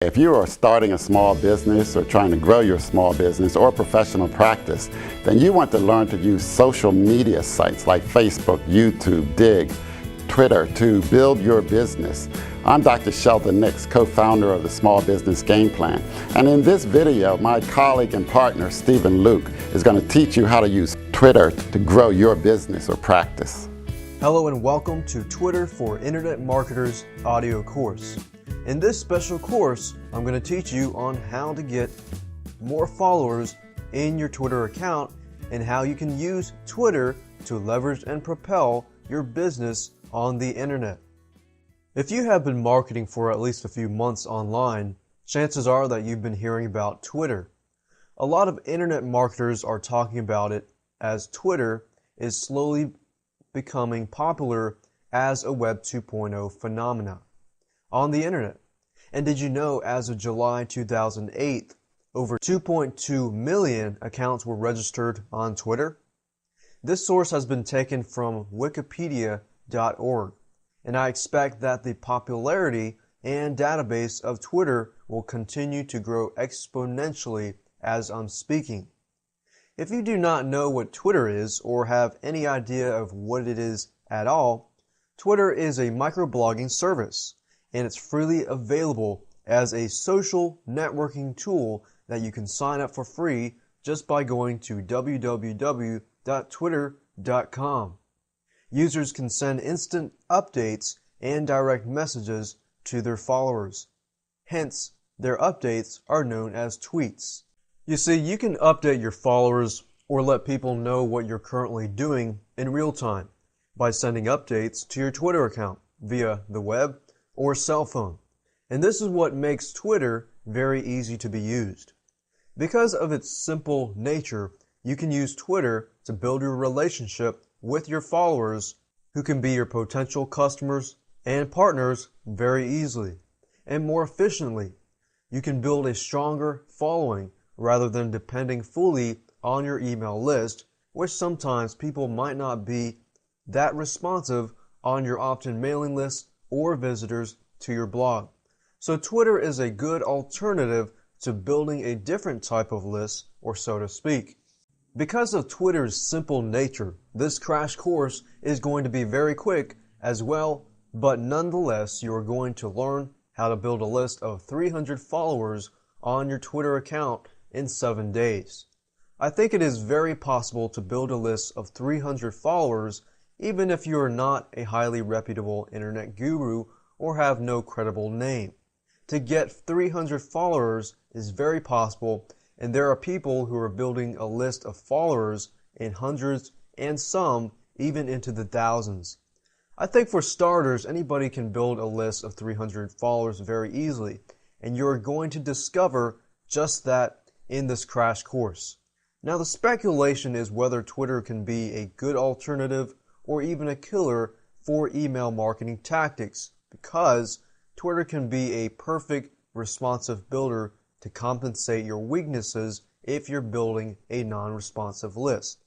If you are starting a small business or trying to grow your small business or professional practice, then you want to learn to use social media sites like Facebook, YouTube, Digg, Twitter to build your business. I'm Dr. Sheldon Nix, co-founder of the Small Business Game Plan. And in this video, my colleague and partner, Stephen Luke, is going to teach you how to use Twitter to grow your business or practice. Hello and welcome to Twitter for Internet Marketers audio course. In this special course, I'm going to teach you on how to get more followers in your Twitter account and how you can use Twitter to leverage and propel your business on the internet. If you have been marketing for at least a few months online, chances are that you've been hearing about Twitter. A lot of internet marketers are talking about it as Twitter is slowly becoming popular as a Web 2.0 phenomenon on the internet. And did you know as of July 2008, over 2.2 million accounts were registered on Twitter? This source has been taken from wikipedia.org, and I expect that the popularity and database of Twitter will continue to grow exponentially as I'm speaking. If you do not know what Twitter is or have any idea of what it is at all, Twitter is a microblogging service, and it's freely available as a social networking tool that you can sign up for free just by going to www.twitter.com. Users can send instant updates and direct messages to their followers. Hence, their updates are known as tweets. You see, you can update your followers or let people know what you're currently doing in real time by sending updates to your Twitter account via the web or cell phone. And this is what makes Twitter very easy to be used. Because of its simple nature, you can use Twitter to build your relationship with your followers who can be your potential customers and partners very easily and more efficiently. You can build a stronger following rather than depending fully on your email list, which sometimes people might not be that responsive on your opt-in mailing list or visitors to your blog. So Twitter is a good alternative to building a different type of list, or so to speak. Because of Twitter's simple nature, this crash course is going to be very quick as well, but nonetheless you are going to learn how to build a list of 300 followers on your Twitter account in 7 days. I think it is very possible to build a list of 300 followers even if you are not a highly reputable internet guru or have no credible name. To get 300 followers is very possible, and there are people who are building a list of followers in hundreds and some even into the thousands. I think for starters, anybody can build a list of 300 followers very easily, and you're going to discover just that in this crash course. Now the speculation is whether Twitter can be a good alternative or even a killer for email marketing tactics, because Twitter can be a perfect responsive builder to compensate your weaknesses if you're building a non-responsive list.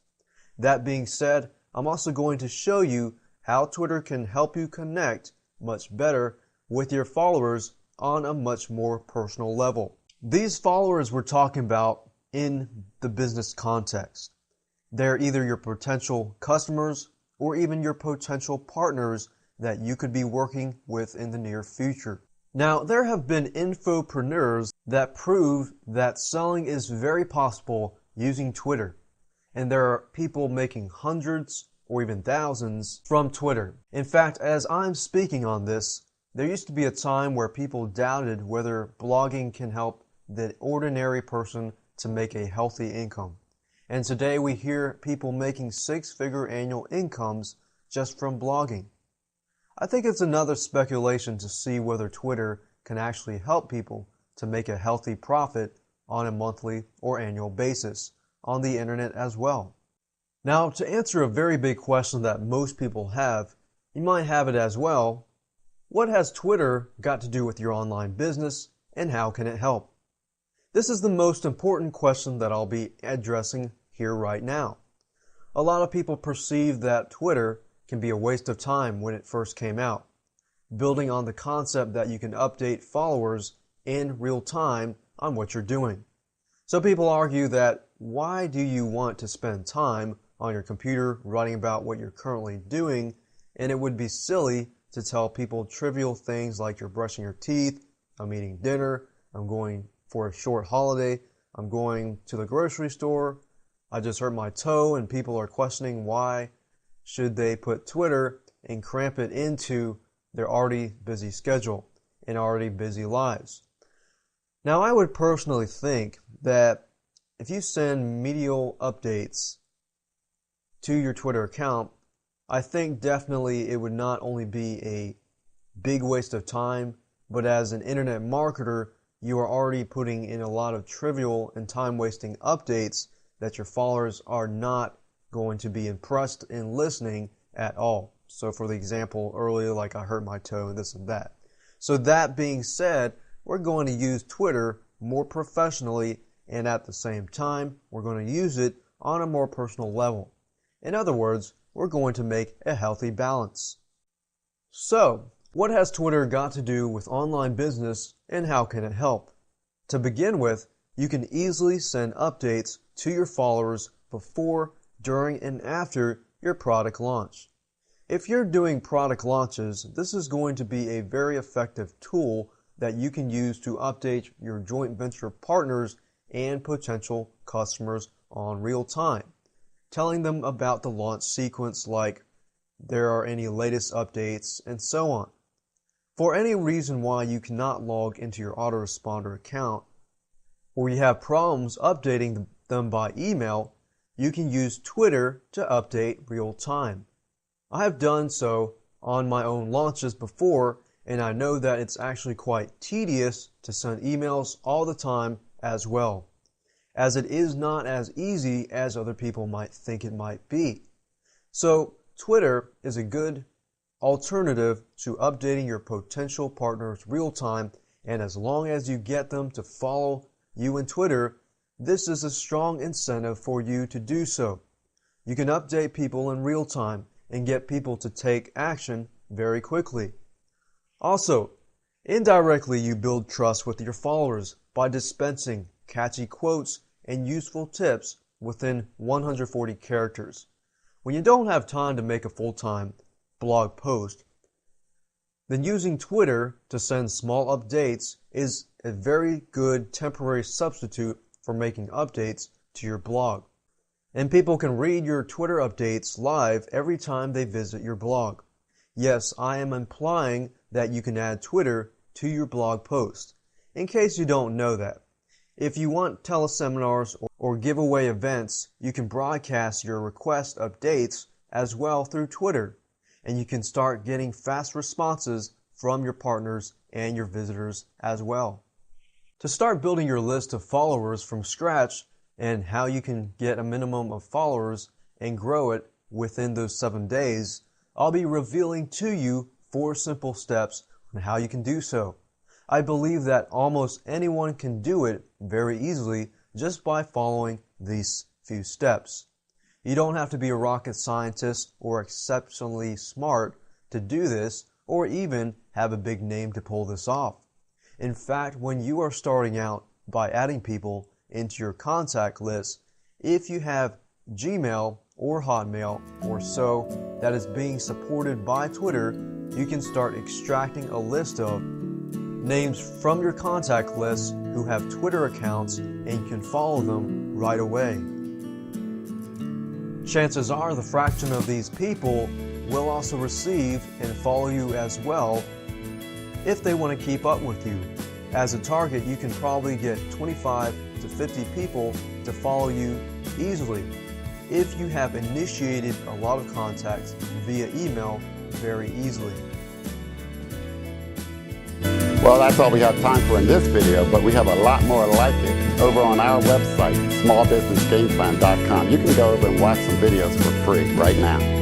That being said, I'm also going to show you how Twitter can help you connect much better with your followers on a much more personal level. These followers we're talking about in the business context. They're either your potential customers or even your potential partners that you could be working with in the near future. Now, there have been infopreneurs that prove that selling is very possible using Twitter. And there are people making hundreds or even thousands from Twitter. In fact, as I'm speaking on this, there used to be a time where people doubted whether blogging can help the ordinary person to make a healthy income. And today we hear people making six-figure annual incomes just from blogging. I think it's another speculation to see whether Twitter can actually help people to make a healthy profit on a monthly or annual basis on the internet as well. Now, to answer a very big question that most people have, you might have it as well: what has Twitter got to do with your online business, and how can it help? This is the most important question that I'll be addressing here right now. A lot of people perceive that Twitter can be a waste of time when it first came out, building on the concept that you can update followers in real time on what you're doing. So people argue that why do you want to spend time on your computer writing about what you're currently doing, and it would be silly to tell people trivial things like you're brushing your teeth, I'm eating dinner, I'm going for a short holiday, I'm going to the grocery store, I just hurt my toe, and people are questioning why should they put Twitter and cramp it into their already busy schedule and already busy lives. Now, I would personally think that if you send medial updates to your Twitter account, I think definitely it would not only be a big waste of time, but as an internet marketer, you are already putting in a lot of trivial and time-wasting updates that your followers are not going to be impressed in listening at all. So for the example earlier, like I hurt my toe and this and that. So that being said, we're going to use Twitter more professionally, and at the same time, we're going to use it on a more personal level. In other words, we're going to make a healthy balance. So, what has Twitter got to do with online business, and how can it help? To begin with, you can easily send updates to your followers before, during, and after your product launch. If you're doing product launches, this is going to be a very effective tool that you can use to update your joint venture partners and potential customers on real time, telling them about the launch sequence, like there are any latest updates and so on. For any reason why you cannot log into your autoresponder account, or you have problems updating them by email, you can use Twitter to update real time. I have done so on my own launches before, and I know that it's actually quite tedious to send emails all the time as well, as it is not as easy as other people might think it might be. So Twitter is a good alternative to updating your potential partners real time, and as long as you get them to follow you in Twitter, this is a strong incentive for you to do so. You can update people in real time and get people to take action very quickly. Also, indirectly you build trust with your followers by dispensing catchy quotes and useful tips within 140 characters. When you don't have time to make a full-time blog post, then using Twitter to send small updates is a very good temporary substitute for making updates to your blog. And people can read your Twitter updates live every time they visit your blog. Yes, I am implying that you can add Twitter to your blog post, in case you don't know that. If you want teleseminars or giveaway events, you can broadcast your request updates as well through Twitter, and you can start getting fast responses from your partners and your visitors as well. To start building your list of followers from scratch and how you can get a minimum of followers and grow it within those 7 days, I'll be revealing to you 4 simple steps on how you can do so. I believe that almost anyone can do it very easily just by following these few steps. You don't have to be a rocket scientist or exceptionally smart to do this, or even have a big name to pull this off. In fact, when you are starting out by adding people into your contact list, if you have Gmail or Hotmail or so that is being supported by Twitter, you can start extracting a list of names from your contact list who have Twitter accounts, and you can follow them right away. Chances are the fraction of these people will also receive and follow you as well if they want to keep up with you. As a target, you can probably get 25 to 50 people to follow you easily if you have initiated a lot of contacts via email very easily. Well, that's all we have time for in this video, but we have a lot more like it over on our website, smallbusinessgameplan.com. You can go over and watch some videos for free right now.